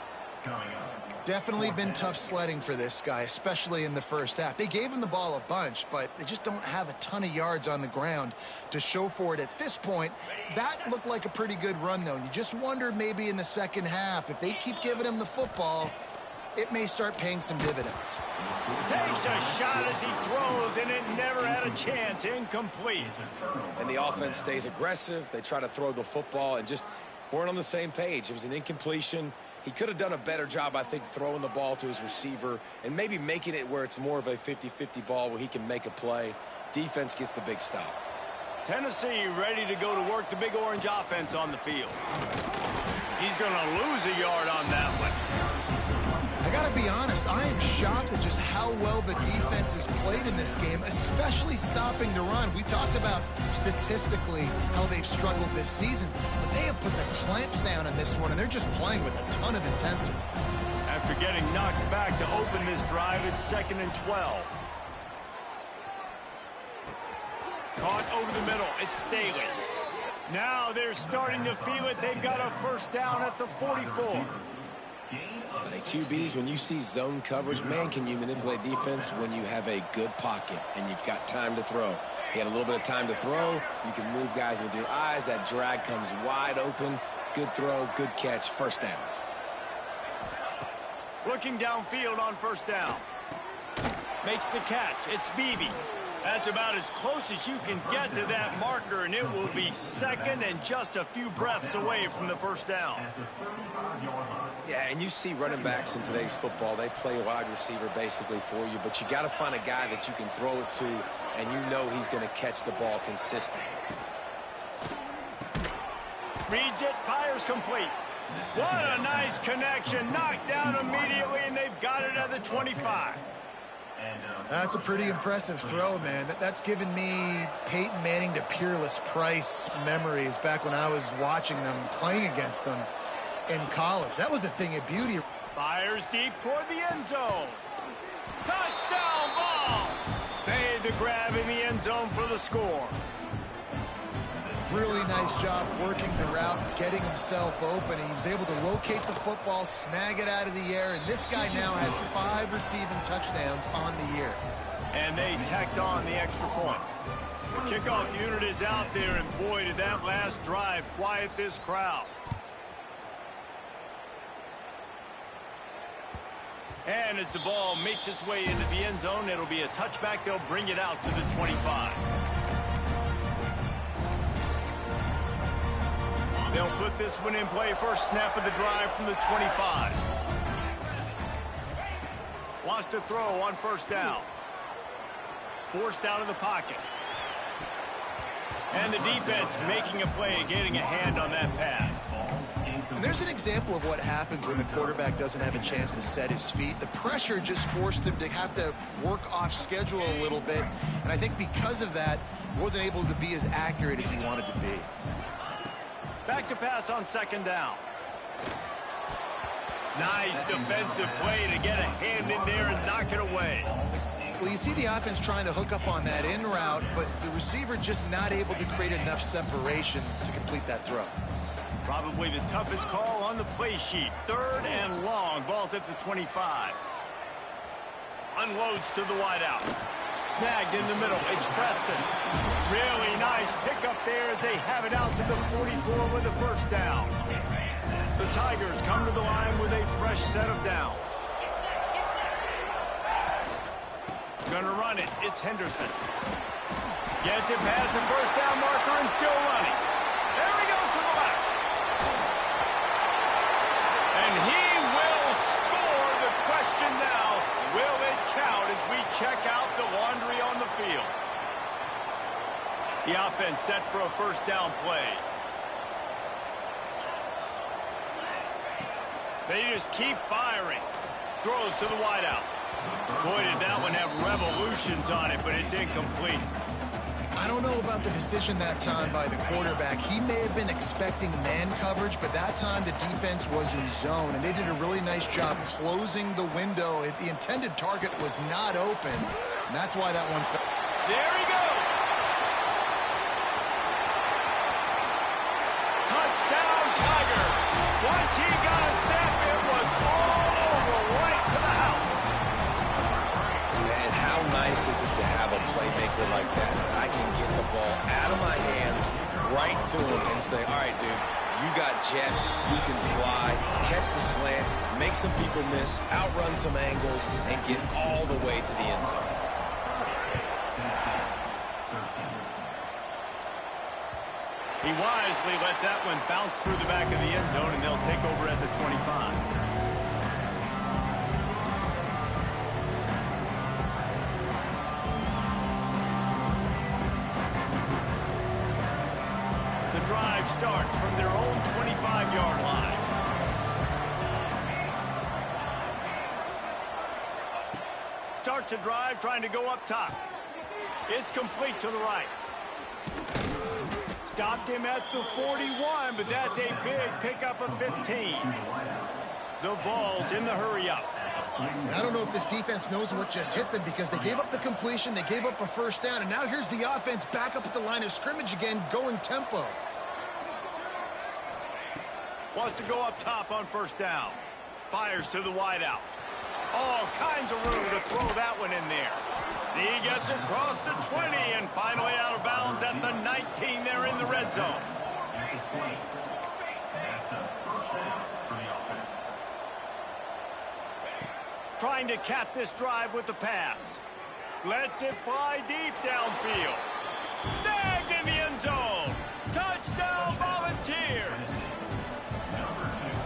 Definitely been tough sledding for this guy, especially in the first half. They gave him the ball a bunch, but they just don't have a ton of yards on the ground to show for it at this point. That looked like a pretty good run, though. You just wonder maybe in the second half, if they keep giving him the football, it may start paying some dividends. Takes a shot as he throws, and it never had a chance. Incomplete. And the offense stays aggressive. They try to throw the football and just weren't on the same page. It was an incompletion. He could have done a better job, I think, throwing the ball to his receiver and maybe making it where it's more of a 50-50 ball where he can make a play. Defense gets the big stop. Tennessee ready to go to work the Big Orange offense on the field. He's going to lose a yard on that one. I got to be honest, I am shocked at just how well the defense has played in this game, especially stopping the run. We talked about statistically how they've struggled this season, but they have put the clamps down in this one, and they're just playing with a ton of intensity. After getting knocked back to open this drive, it's 2nd and 12. Caught over the middle. It's Staley. Now they're starting to feel it. They've got a first down at the 44. Hey, QBs, when you see zone coverage, man, can you manipulate defense when you have a good pocket and you've got time to throw. He had a little bit of time to throw. You can move guys with your eyes. That drag comes wide open. Good throw, good catch, first down. Looking downfield on first down. Makes the catch. It's Beebe. That's about as close as you can get to that marker, and it will be second and just a few breaths away from the first down. Yeah, and you see running backs in today's football, they play wide receiver basically for you, but you got to find a guy that you can throw it to, and you know he's going to catch the ball consistently. Reads it, fires complete. What a nice connection. Knocked down immediately, and they've got it at the 25. That's a pretty impressive throw, man. That's given me Peyton Manning to Peerless Price memories back when I was watching them, playing against them in college. That was a thing of beauty. Fires deep toward the end zone. Touchdown ball. Made the grab in the end zone for the score. Really nice job working the route, getting himself open. He was able to locate the football, snag it out of the air, and this guy now has 5 receiving touchdowns on the year. And they tacked on the extra point. The kickoff unit is out there, and boy, did that last drive quiet this crowd. And as the ball makes its way into the end zone, it'll be a touchback. They'll bring it out to the 25. They'll put this one in play. First snap of the drive from the 25. Wants to throw on first down. Forced out of the pocket. And the defense making a play, getting a hand on that pass. And there's an example of what happens when the quarterback doesn't have a chance to set his feet. The pressure just forced him to have to work off schedule a little bit. And I think because of that, he wasn't able to be as accurate as he wanted to be. Back to pass on second down. Nice defensive play to get a hand in there and knock it away. Well, you see the offense trying to hook up on that in route, but the receiver just not able to create enough separation to complete that throw. Probably the toughest call on the play sheet. 3rd and long. Ball's at the 25. Unloads to the wideout. Snagged in the middle. It's Preston. Really nice pickup there as they have it out to the 44 with a first down. The Tigers come to the line with a fresh set of downs. Gonna run it. It's Henderson. Gets it past the first down marker and still running. There he goes to the left. And he will score. The question now, will it count as we check out the laundry on the field? The offense set for a first down play. They just keep firing. Throws to the wideout. Boy, did that one have revolutions on it, but it's incomplete. I don't know about the decision that time by the quarterback. He may have been expecting man coverage, but that time the defense was in zone, and they did a really nice job closing the window. The intended target was not open, and that's why that one fell. There he goes. Touchdown, Tiger. Once he got a step, it was all over, right to the house. And how nice is it to have a playmaker like that? I can get the ball out of my hands, right to him, and say, all right, dude, you got jets, you can fly, catch the slant, make some people miss, outrun some angles, and get all the way to the end zone. He wisely lets that one bounce through the back of the end zone, and they'll take over at the 25. The drive starts from their own 25-yard line. Starts a drive trying to go up top. It's complete to the right. Stopped him at the 41, but that's a big pickup of 15. The Vols in the hurry-up. I don't know if this defense knows what just hit them because they gave up the completion, they gave up a first down, and now here's the offense back up at the line of scrimmage again, going tempo. Wants to go up top on first down. Fires to the wideout. All kinds of room to throw that one in there. He gets across the 20 and finally out of bounds at the 19 there in the red zone. Trying to cap this drive with the pass. Lets it fly deep downfield. Snagged in the end zone. Touchdown, Volunteers.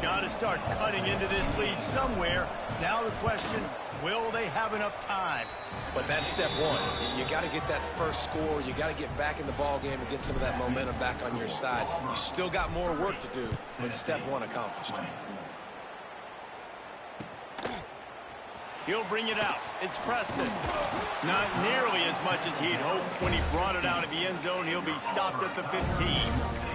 Got to start cutting into this lead somewhere. Now the question, will they have enough time? But that's step one. You got to get that first score. You got to get back in the ball game and get some of that momentum back on your side. You still got more work to do, but step one accomplished. He'll bring it out. It's Preston. Not nearly as much as he'd hoped when he brought it out of the end zone. He'll be stopped at the 15.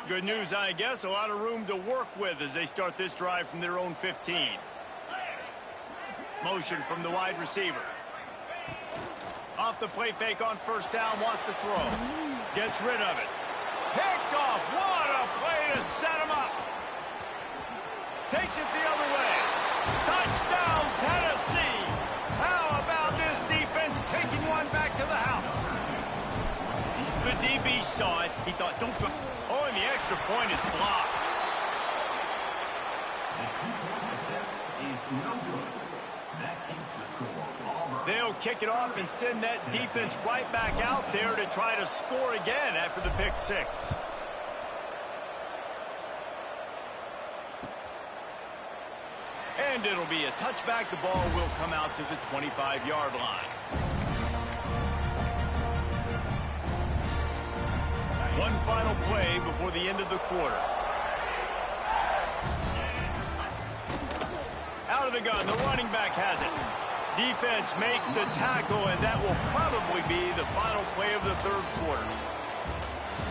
Good news, I guess. A lot of room to work with as they start this drive from their own 15. Motion from the wide receiver. Off the play fake on first down, wants to throw. Gets rid of it. Picked off. What a play to set him up. Takes it the other way. Touchdown, Tennessee. How about this defense taking one back to the house? The DB saw it. He thought, don't drop. Oh, and the extra point is blocked. They'll kick it off and send that defense right back out there to try to score again after the pick six. And it'll be a touchback. The ball will come out to the 25-yard line. One final play before the end of the quarter. Out of the gun, the running back has it. Defense makes the tackle, and that will probably be the final play of the third quarter.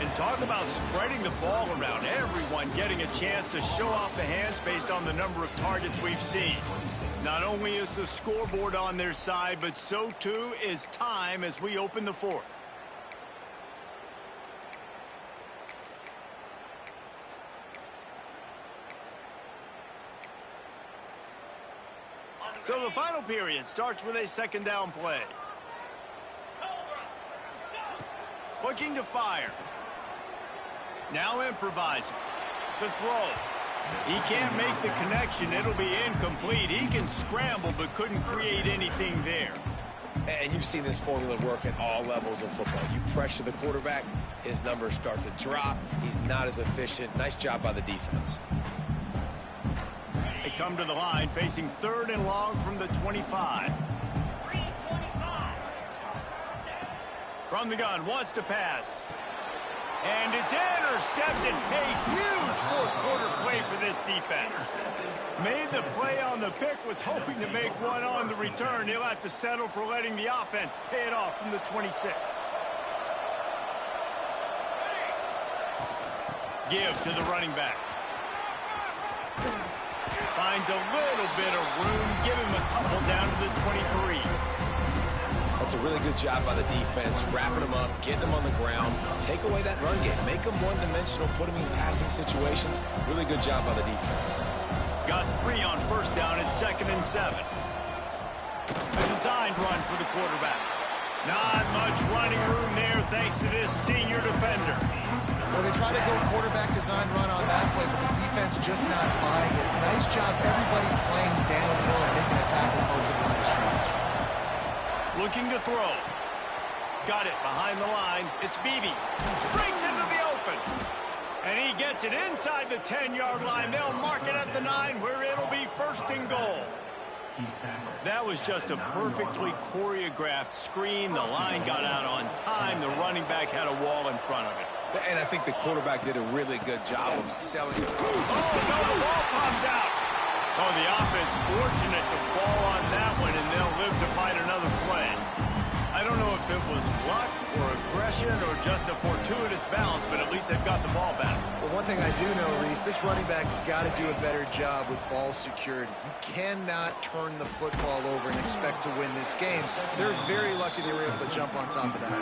And talk about spreading the ball around. Everyone getting a chance to show off the hands based on the number of targets we've seen. Not only is the scoreboard on their side, but so too is time as we open the fourth. So the final period starts with a second down play. Looking to fire. Now improvising. The throw. He can't make the connection. It'll be incomplete. He can scramble but couldn't create anything there. And you've seen this formula work at all levels of football. You pressure the quarterback, his numbers start to drop. He's not as efficient. Nice job by the defense. They come to the line facing third and long from the 25. From the gun, wants to pass. And it's intercepted. A huge fourth quarter play for this defense. Made the play on the pick, was hoping to make one on the return. He'll have to settle for letting the offense pay it off from the 26. give to the running back. Finds a little bit of room. Give him a couple down to the 23. That's a really good job by the defense, wrapping them up, getting them on the ground. Take away that run game. Make them one-dimensional, put them in passing situations. Really good job by the defense. Got 3 on first down and 2nd and 7. A designed run for the quarterback. Not much running room there thanks to this senior defender. Well, they try to go quarterback design run on that play, but the defense just not buying it. Nice job, everybody playing downhill and making a tackle close to the line of scrimmage. Looking to throw. Got it behind the line. It's Beebe. Breaks into the open. And he gets it inside the 10-yard line. They'll mark it at the 9 where it'll be 1st and goal. That was just a perfectly choreographed screen. The line got out on time. The running back had a wall in front of it. And I think the quarterback did a really good job of selling it. Oh, no, the ball popped out. Oh, the offense fortunate to fall on that one, and they'll live to fight another play. I don't know if it was luck or aggression or just a fortuitous bounce, but at least they've got the ball back. Well, one thing I do know, Reese, this running back's got to do a better job with ball security. You cannot turn the football over and expect to win this game. They're very lucky they were able to jump on top of that.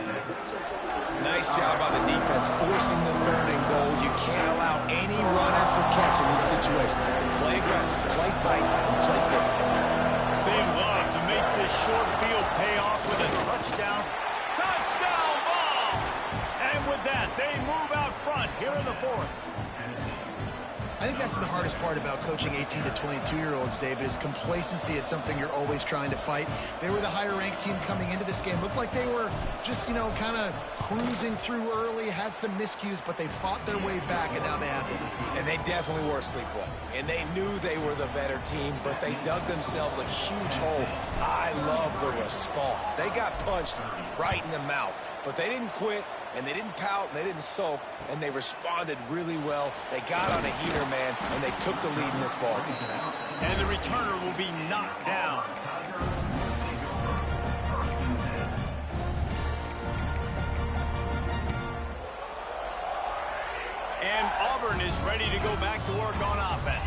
Nice job by the defense, forcing the 3rd and goal. You can't allow any run after catch in these situations. Play aggressive, play tight, and play physical. They love to make this short field pay off with a touchdown. Touchdown balls! And with that, they move out front here in the 4th. I think that's the hardest part about coaching 18 to 22-year-olds, David, is complacency is something you're always trying to fight. They were the higher-ranked team coming into this game. Looked like they were just, kind of cruising through early, had some miscues, but they fought their way back, and now they have the lead. And they definitely were sleepwalking. And they knew they were the better team, but they dug themselves a huge hole. I love the response. They got punched right in the mouth, but they didn't quit. And they didn't pout, and they didn't sulk, and they responded really well. They got on a heater, man, and they took the lead in this ball game. And the returner will be knocked down. And Auburn is ready to go back to work on offense.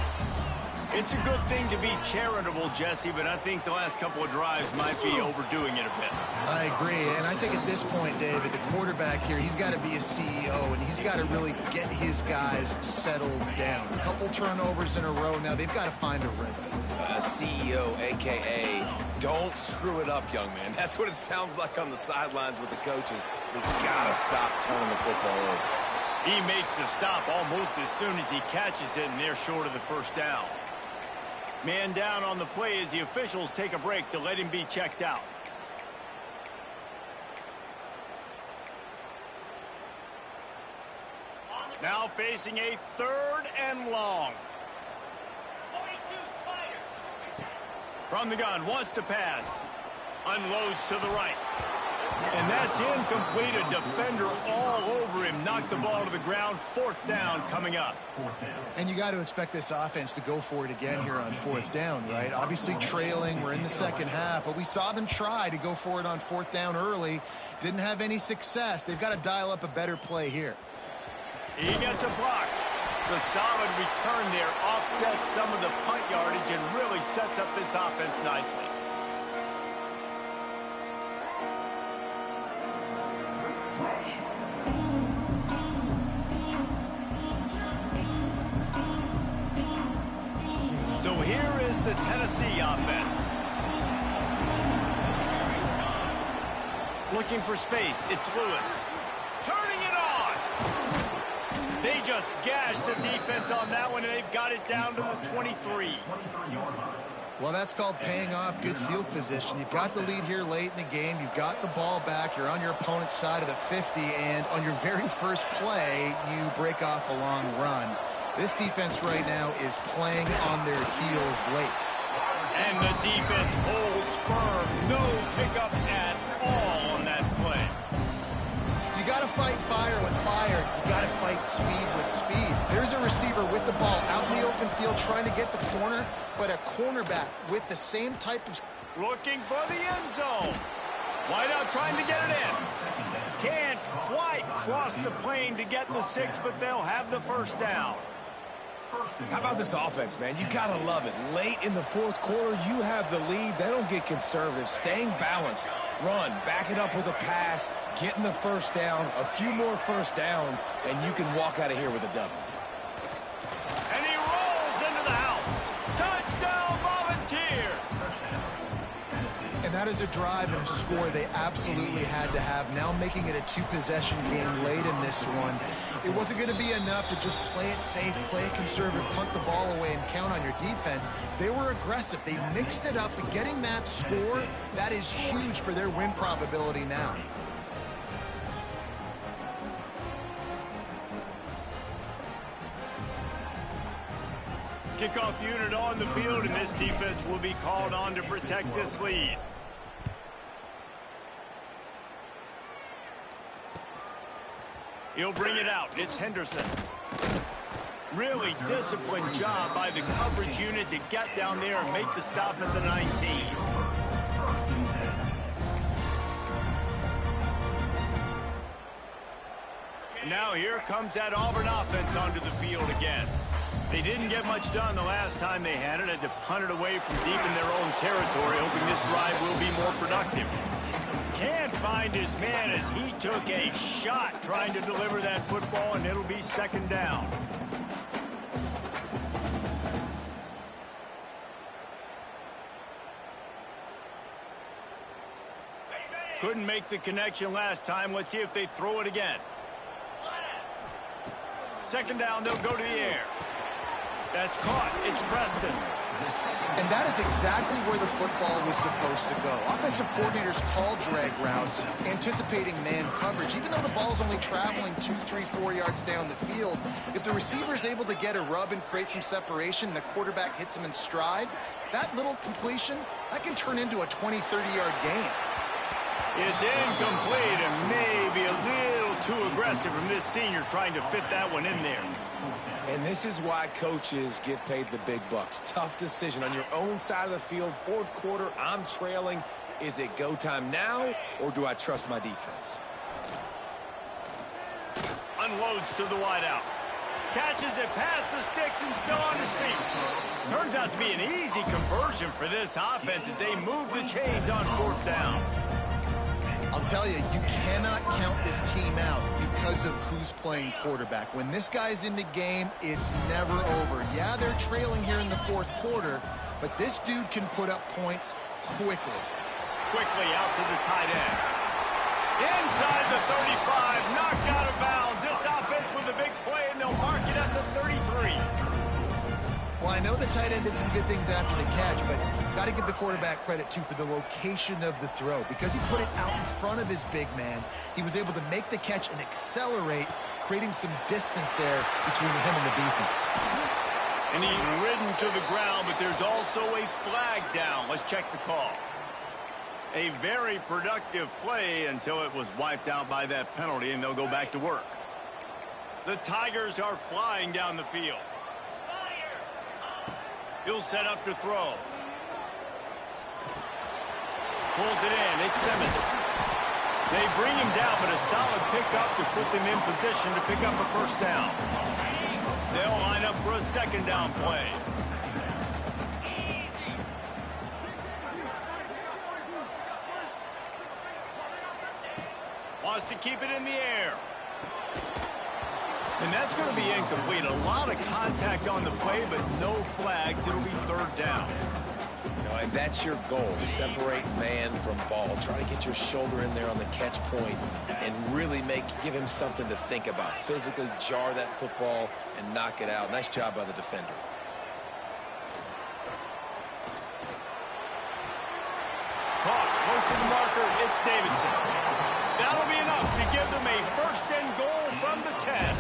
It's a good thing to be charitable, Jesse, but I think the last couple of drives might be overdoing it a bit. I agree, and I think at this point, David, the quarterback here, he's got to be a CEO, and he's got to really get his guys settled down. A couple turnovers in a row now. They've got to find a rhythm. A CEO, a.k.a. don't screw it up, young man. That's what it sounds like on the sidelines with the coaches. We got to stop turning the football over. He makes the stop almost as soon as he catches it, and they're short of the 1st down. Man down on the play as the officials take a break to let him be checked out. Now facing a 3rd and long. From the gun, wants to pass. Unloads to the right. And that's incomplete. A defender all over him. Knocked the ball to the ground. 4th down coming up. And you got to expect this offense to go for it again here on 4th down, right? Obviously trailing. We're in the 2nd half, but we saw them try to go for it on 4th down early. Didn't have any success. They've got to dial up a better play here. He gets a block. The solid return there offsets some of the punt yardage and really sets up this offense nicely. So here is the Tennessee offense. Looking for space. It's Lewis. Turning it on. They just gashed the defense on that one, and they've got it down to the 23. Well, that's called paying off good field position. You've got the lead here late in the game. You've got the ball back. You're on your opponent's side of the 50, and on your very first play, you break off a long run. This defense right now is playing on their heels late. And the defense holds firm. No pickup at all on that play. You got to fight fire with fire. You got to fight speed with speed. There's a receiver with the ball out in the open field trying to get the corner, but a cornerback with the same type of... Looking for the end zone. Wideout trying to get it in. Can't quite cross the plane to get the 6, but they'll have the first down. How about this offense, man? You gotta love it. Late in the fourth quarter, you have the lead. They don't get conservative. Staying balanced. Run, back it up with a pass, getting the first down, a few more first downs, and you can walk out of here with a W. And he rolls into the house. Touchdown, Volunteers! And that is a drive and a score they absolutely had to have. Now making it a two-possession game late in this one. It wasn't going to be enough to just play it safe, play it conservative, punt the ball away, and count on your defense. They were aggressive. They mixed it up, and getting that score, that is huge for their win probability now. Kickoff unit on the field, and this defense will be called on to protect this lead. He'll bring it out. It's Henderson. Really disciplined job by the coverage unit to get down there and make the stop at the 19. Now here comes that Auburn offense onto the field again. They didn't get much done the last time they had it. Had to punt it away from deep in their own territory, hoping this drive will be more productive. Can't find his man as he took a shot trying to deliver that football, and it'll be second down. Couldn't make the connection last time. Let's see if they throw it again. Second down, they'll go to the air. That's caught. It's Preston. And that is exactly where the football was supposed to go. Offensive coordinators call drag routes, anticipating man coverage. Even though the ball's only traveling 2, 3, 4 yards down the field, if the receiver is able to get a rub and create some separation and the quarterback hits him in stride, that little completion, that can turn into a 20, 30-yard gain. It's incomplete and maybe a little too aggressive from this senior trying to fit that one in there. And this is why coaches get paid the big bucks. Tough decision on your own side of the field. Fourth quarter, I'm trailing. Is it go time now, or do I trust my defense? Unloads to the wideout. Catches it past the sticks and still on his feet. Turns out to be an easy conversion for this offense as they move the chains on fourth down. I'll tell you, you cannot count this team out because of who's playing quarterback. When this guy's in the game, it's never over. Yeah, they're trailing here in the fourth quarter, but this dude can put up points quickly. Quickly out to the tight end. Inside the 35, knocked out of bounds. This offense with a big play, and they'll mark it at the 33. Well, I know the tight end did some good things after the catch, but got to give the quarterback credit, too, for the location of the throw. Because he put it out in front of his big man, he was able to make the catch and accelerate, creating some distance there between him and the defense. And he's ridden to the ground, but there's also a flag down. Let's check the call. A very productive play until it was wiped out by that penalty, and they'll go back to work. The Tigers are flying down the field. He'll set up to throw. Pulls it in. It's Simmons. They bring him down, but a solid pickup to put them in position to pick up a first down. They'll line up for a second down play. Wants to keep it in the air. And that's going to be incomplete. A lot of contact on the play, but no flags. It'll be third down. And that's your goal. Separate man from ball. Try to get your shoulder in there on the catch point and really give him something to think about. Physically jar that football and knock it out. Nice job by the defender. Caught. Close to the marker. It's Davidson. That'll be enough to give them a first and goal from the 10.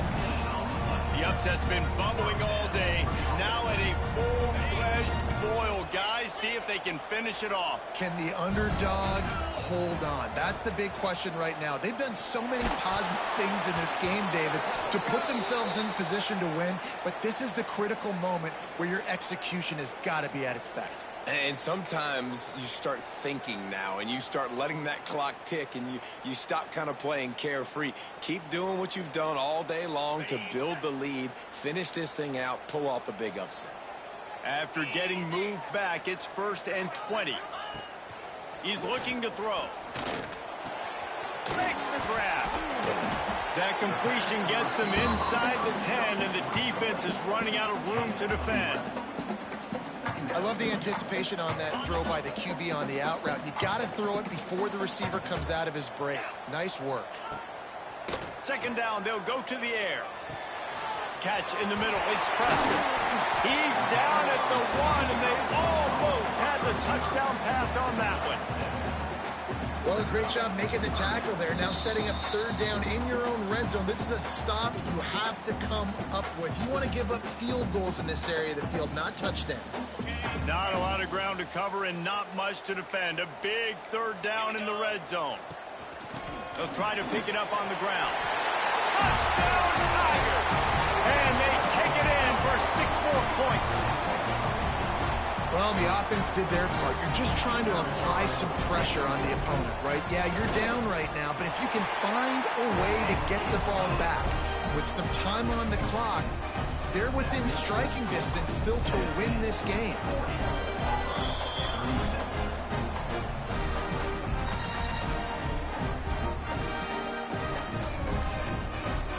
The upset's been bubbling all day. Now at a full-fledged foil, guys. See if they can finish it off. Can the underdog hold on? That's the big question right now. They've done so many positive things in this game, David, to put themselves in position to win, but this is the critical moment where your execution has got to be at its best. And sometimes you start thinking now, and you start letting that clock tick, and you stop kind of playing carefree. Keep doing what you've done all day long to build the lead, finish this thing out, pull off the big upset. After getting moved back, it's 1st and 20. He's looking to throw. Makes the grab. That completion gets them inside the 10, and the defense is running out of room to defend. I love the anticipation on that throw by the QB on the out route. You got to throw it before the receiver comes out of his break. Nice work. 2nd down, they'll go to the air. Catch in the middle, it's Preston. He's down at the 1, and they almost had the touchdown pass on that one. Well, a great job making the tackle there. Now setting up 3rd down in your own red zone. This is a stop you have to come up with. You want to give up field goals in this area of the field, not touchdowns. Not a lot of ground to cover and not much to defend. A big 3rd down in the red zone. They'll try to pick it up on the ground. Touchdown, Tigers! And they take it in for 6 more points. Well, the offense did their part. You're just trying to apply some pressure on the opponent, right? Yeah, you're down right now, but if you can find a way to get the ball back with some time on the clock, they're within striking distance still to win this game.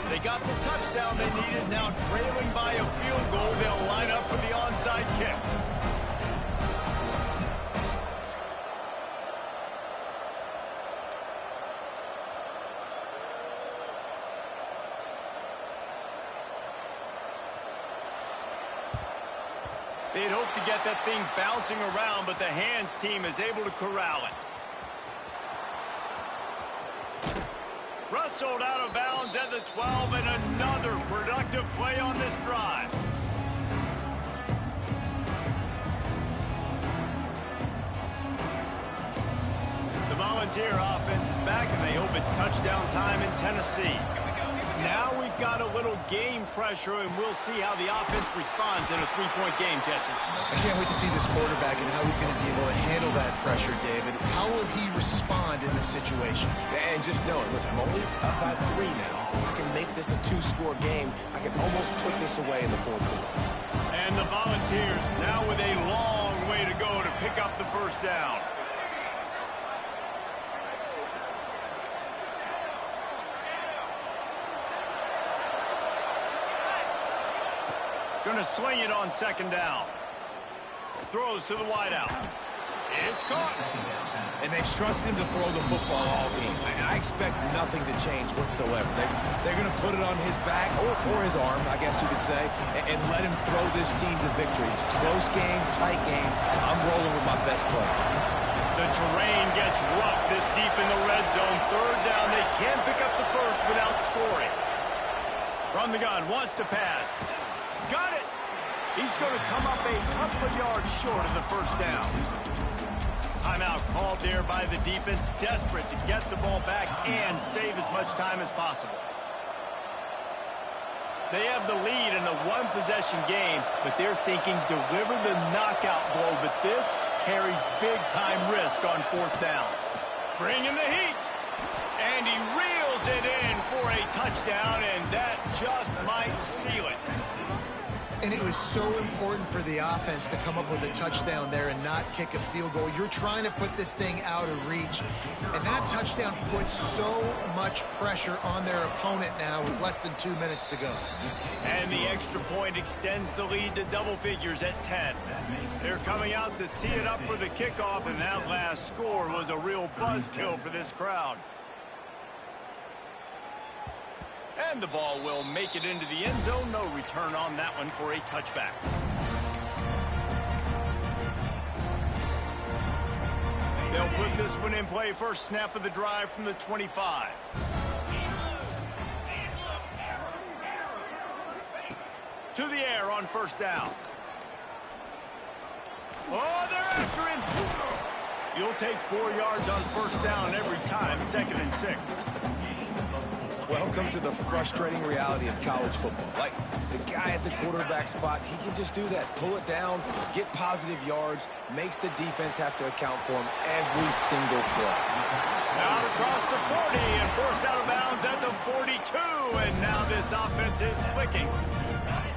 They got the touchdown they needed. Now trailing by a field goal, they'll line up for the onside kick. They'd hope to get that thing bouncing around, but the hands team is able to corral it. Rustled out of bounds at the 12, and another productive play on this drive. The Volunteer offense is back, and they hope it's touchdown time in Tennessee. Now we've got a little game pressure, and we'll see how the offense responds in a 3-point game, Jesse. I can't wait to see this quarterback and how he's going to be able to handle that pressure, David. How will he respond in this situation? And just knowing, listen, I'm only up by 3 now. If I can make this a 2-score game, I can almost put this away in the 4th quarter. And the Volunteers now with a long way to go to pick up the 1st down. Going to sling it on 2nd down. Throws to the wideout. It's caught. And they've trusted him to throw the football all game. I expect nothing to change whatsoever. They're going to put it on his back, or his arm, I guess you could say, and let him throw this team to victory. It's a close game, tight game. I'm rolling with my best player. The terrain gets rough this deep in the red zone. 3rd down. They can't pick up the 1st without scoring. From the gun, wants to pass. Got it! He's going to come up a couple of yards short of the 1st down. Timeout called there by the defense, desperate to get the ball back and save as much time as possible. They have the lead in the 1-possession game, but they're thinking deliver the knockout blow, but this carries big-time risk on 4th down. Bringing the heat. And he reels it in for a touchdown, and that just might seal it. And it was so important for the offense to come up with a touchdown there and not kick a field goal. You're trying to put this thing out of reach. And that touchdown puts so much pressure on their opponent now with less than 2 minutes to go. And the extra point extends the lead to double figures at 10. They're coming out to tee it up for the kickoff, and that last score was a real buzzkill for this crowd. And the ball will make it into the end zone. No return on that one for a touchback. They'll put this one in play. First snap of the drive from the 25. To the air on 1st down. Oh, they're after him. You'll take 4 yards on first down every time, 2nd and 6. Welcome to the frustrating reality of college football. Like, the guy at the quarterback spot, he can just do that. Pull it down, get positive yards, makes the defense have to account for him every single play. Out across the 40 and forced out of bounds at the 42. And now this offense is clicking.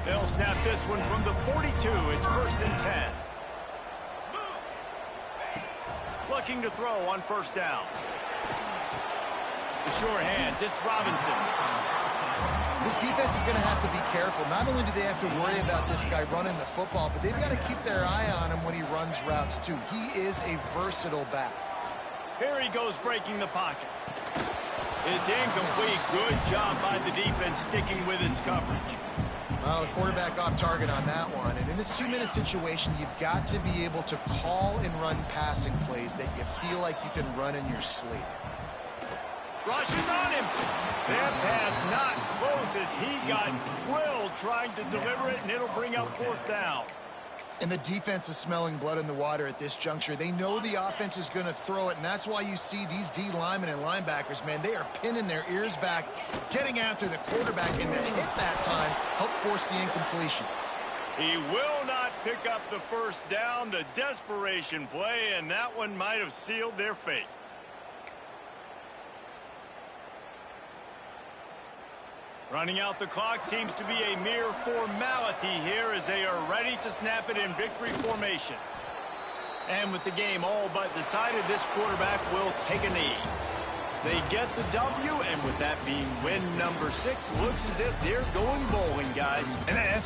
They'll snap this one from the 42. It's 1st and 10. Looking to throw on first down. The sure hands, it's Robinson. This defense is going to have to be careful. Not only do they have to worry about this guy running the football, but they've got to keep their eye on him when he runs routes too. He is a versatile back. Here he goes breaking the pocket. It's incomplete. Good job by the defense sticking with its coverage. Well, the quarterback off target on that one. And in this 2-minute situation, you've got to be able to call and run passing plays that you feel like you can run in your sleep. Rush is on him. That pass not close as he got drilled trying to deliver it, and it'll bring up 4th down. And the defense is smelling blood in the water at this juncture. They know the offense is going to throw it, and that's why you see these D linemen and linebackers, man, they are pinning their ears back, getting after the quarterback, and the hit that time helped force the incompletion. He will not pick up the first down. The desperation play, and that one might have sealed their fate. Running out the clock seems to be a mere formality here as they are ready to snap it in victory formation. And with the game all but decided, this quarterback will take a knee. They get the W, and with that being win number 6, looks as if they're going bowling, guys. And that's